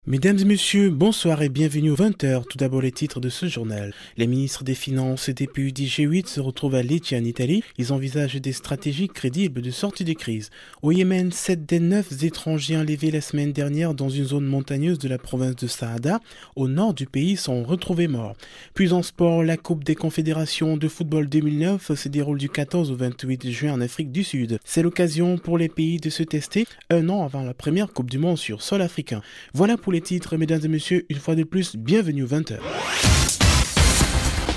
Mesdames et messieurs, bonsoir et bienvenue aux 20h. Tout d'abord les titres de ce journal. Les ministres des Finances des pays du G8 se retrouvent à Lecce en Italie. Ils envisagent des stratégies crédibles de sortie de crise. Au Yémen, 7 des 9 étrangers enlevés la semaine dernière dans une zone montagneuse de la province de Saada, au nord du pays, sont retrouvés morts. Puis en sport, la Coupe des Confédérations de football 2009 se déroule du 14 au 28 juin en Afrique du Sud. C'est l'occasion pour les pays de se tester un an avant la première Coupe du Monde sur sol africain. Voilà pour les titres, mesdames et messieurs, une fois de plus, bienvenue aux 20h.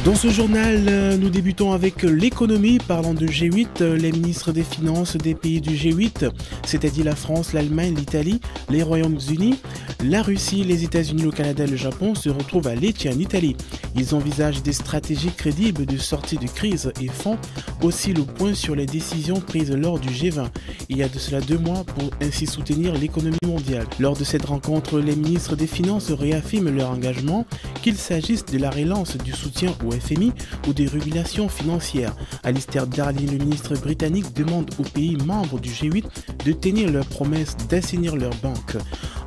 Dans ce journal, nous débutons avec l'économie. Parlant de G8, les ministres des Finances des pays du G8, c'est-à-dire la France, l'Allemagne, l'Italie, les Royaumes-Unis, la Russie, les États-Unis, le Canada et le Japon se retrouvent à Lecce en Italie. Ils envisagent des stratégies crédibles de sortie de crise et font aussi le point sur les décisions prises lors du G20. Il y a de cela 2 mois pour ainsi soutenir l'économie mondiale. Lors de cette rencontre, les ministres des Finances réaffirment leur engagement, qu'il s'agisse de la relance du soutien au FMI ou des régulations financières. Alistair Darling, le ministre britannique, demande aux pays membres du G8 de tenir leurs promesses d'assainir leurs banques.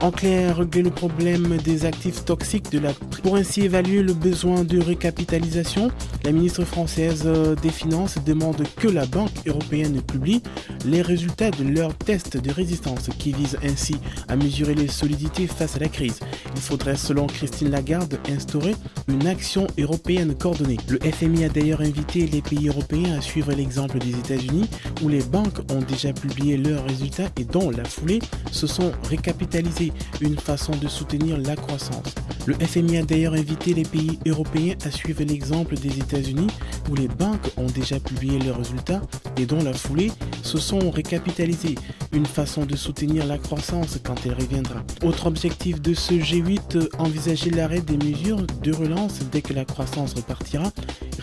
En clair, régler le problème des actifs toxiques pour ainsi évaluer le besoin de recapitalisation. La ministre française des Finances demande que la Banque européenne publie les résultats de leur test de résistance qui vise ainsi à mesurer les solidités face à la crise. Il faudrait, selon Christine Lagarde, instaurer une action européenne coordonnée. Le FMI a d'ailleurs invité les pays européens à suivre l'exemple des États-Unis où les banques ont déjà publié leurs résultats et dont la foulée se sont récapitalisées, une façon de soutenir la croissance. Le FMI a d'ailleurs invité les pays européens à suivre l'exemple des États-Unis où les banques ont déjà publié leurs résultats et dont la foulée se sont récapitalisées, une façon de soutenir la croissance quand elle reviendra. Autre objectif de ce G8, envisager l'arrêt des mesures de relance dès que la croissance repartira,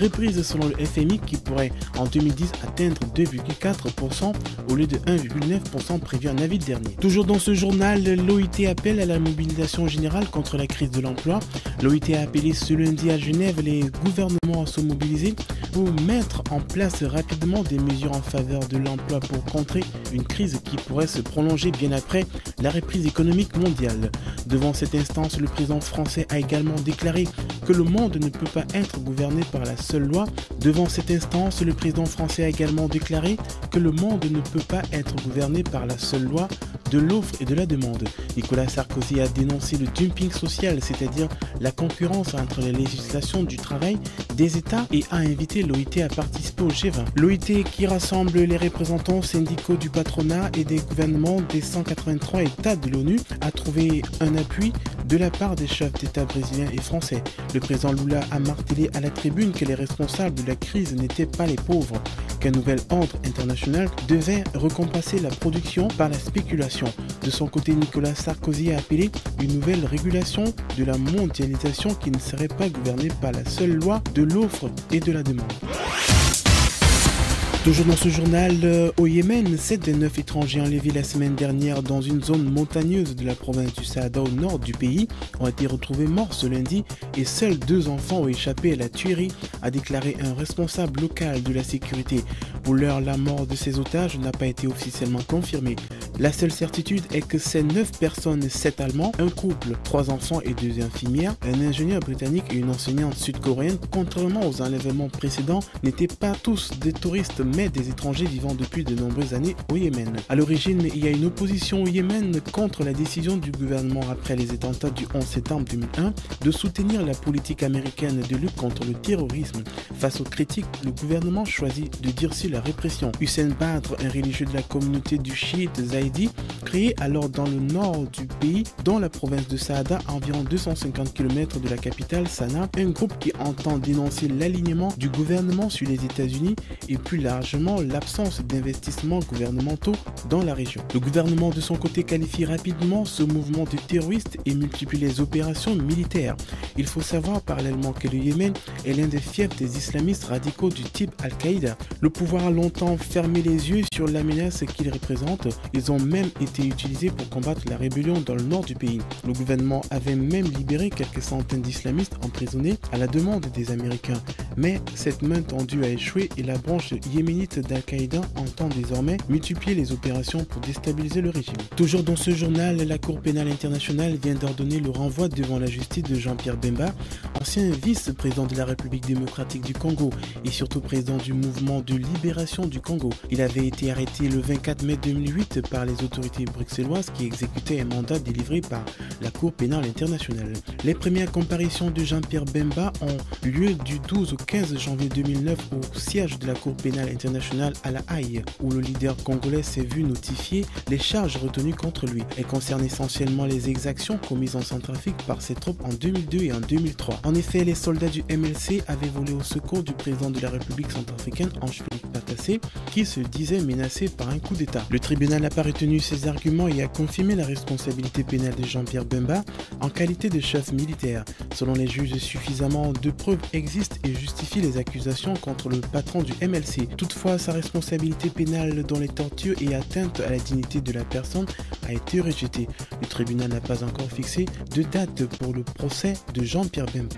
reprise selon le FMI qui pourrait en 2010 atteindre 2,4% au lieu de 1,9% prévu en avril dernier. Toujours dans ce journal, l'OIT appelle à la mobilisation générale contre la crise de l'emploi. L'OIT a appelé ce lundi à Genève les gouvernements à se mobiliser pour mettre en place rapidement des mesures en faveur de l'emploi pour contrer une crise qui pourrait se prolonger bien après la reprise économique mondiale. Devant cette instance, le président français a également déclaré que le monde ne peut pas être gouverné par la seule loi. Devant cette instance, le président français a également déclaré que le monde ne peut pas être gouverné par la seule loi de l'offre et de la demande. Nicolas Sarkozy a dénoncé le dumping social, c'est-à-dire la concurrence entre les législations du travail des États et a invité l'OIT à participer au G20. L'OIT qui rassemble les représentants syndicaux du patronat et des gouvernements des 183 États de l'ONU a trouvé un appui de la part des chefs d'État brésiliens et français. Le président Lula a martelé à la tribune que les responsables de la crise n'étaient pas les pauvres, qu'un nouvel ordre international devait récompenser la production par la spéculation. De son côté, Nicolas Sarkozy a appelé une nouvelle régulation de la mondialisation qui ne serait pas gouvernée par la seule loi de l'offre et de la demande. Toujours dans ce journal, au Yémen, 7 des 9 étrangers enlevés la semaine dernière dans une zone montagneuse de la province du Saada au nord du pays ont été retrouvés morts ce lundi et seuls 2 enfants ont échappé à la tuerie, a déclaré un responsable local de la sécurité. Pour l'heure, la mort de ces otages n'a pas été officiellement confirmée. La seule certitude est que ces 9 personnes, 7 Allemands, un couple, 3 enfants et 2 infirmières, un ingénieur britannique et une enseignante sud-coréenne, contrairement aux enlèvements précédents, n'étaient pas tous des touristes mais des étrangers vivant depuis de nombreuses années au Yémen. À l'origine, il y a une opposition au Yémen contre la décision du gouvernement après les attentats du 11 septembre 2001 de soutenir la politique américaine de lutte contre le terrorisme. Face aux critiques, le gouvernement choisit de durcir la répression. Hussein Badr, un religieux de la communauté du chiite Zaïdi, créé alors dans le nord du pays, dans la province de Saada, à environ 250 km de la capitale Sanaa, un groupe qui entend dénoncer l'alignement du gouvernement sur les États-Unis et plus largement l'absence d'investissements gouvernementaux dans la région. Le gouvernement de son côté qualifie rapidement ce mouvement de terroristes et multiplie les opérations militaires. Il faut savoir parallèlement que le Yémen est l'un des fiefs des islamistes radicaux du type Al-Qaïda. Le pouvoir a longtemps fermé les yeux sur la menace qu'ils représentent. Ils ont même été utilisés pour combattre la rébellion dans le nord du pays. Le gouvernement avait même libéré quelques centaines d'islamistes emprisonnés à la demande des Américains. Mais cette main tendue a échoué et la branche yéménite d'Al-Qaïda entend désormais multiplier les opérations pour déstabiliser le régime. Toujours dans ce journal, la Cour pénale internationale vient d'ordonner le renvoi devant la justice de Jean-Pierre Bemba, ancien vice-président de la République démocratique du Congo et surtout président du mouvement de libération du Congo. Il avait été arrêté le 24 mai 2008 par les autorités bruxelloises qui exécutaient un mandat délivré par la Cour pénale internationale. Les premières comparutions de Jean-Pierre Bemba ont lieu du 12 au 15 janvier 2009 au siège de la Cour pénale internationale à La Haye, où le leader congolais s'est vu notifier les charges retenues contre lui. Elles concernent essentiellement les exactions commises en Centrafrique par ses troupes en 2002 et en 2003. En effet, les soldats du MLC avaient volé au secours du président de la République centrafricaine, Ange-Félix Patassé, qui se disait menacé par un coup d'État. Le tribunal n'a pas retenu ces arguments et a confirmé la responsabilité pénale de Jean-Pierre Bemba en qualité de chef militaire. Selon les juges, suffisamment de preuves existent et justifient les accusations contre le patron du MLC. Toutefois, sa responsabilité pénale dans les tortures et atteinte à la dignité de la personne a été rejetée. Le tribunal n'a pas encore fixé de date pour le procès de Jean-Pierre Bemba.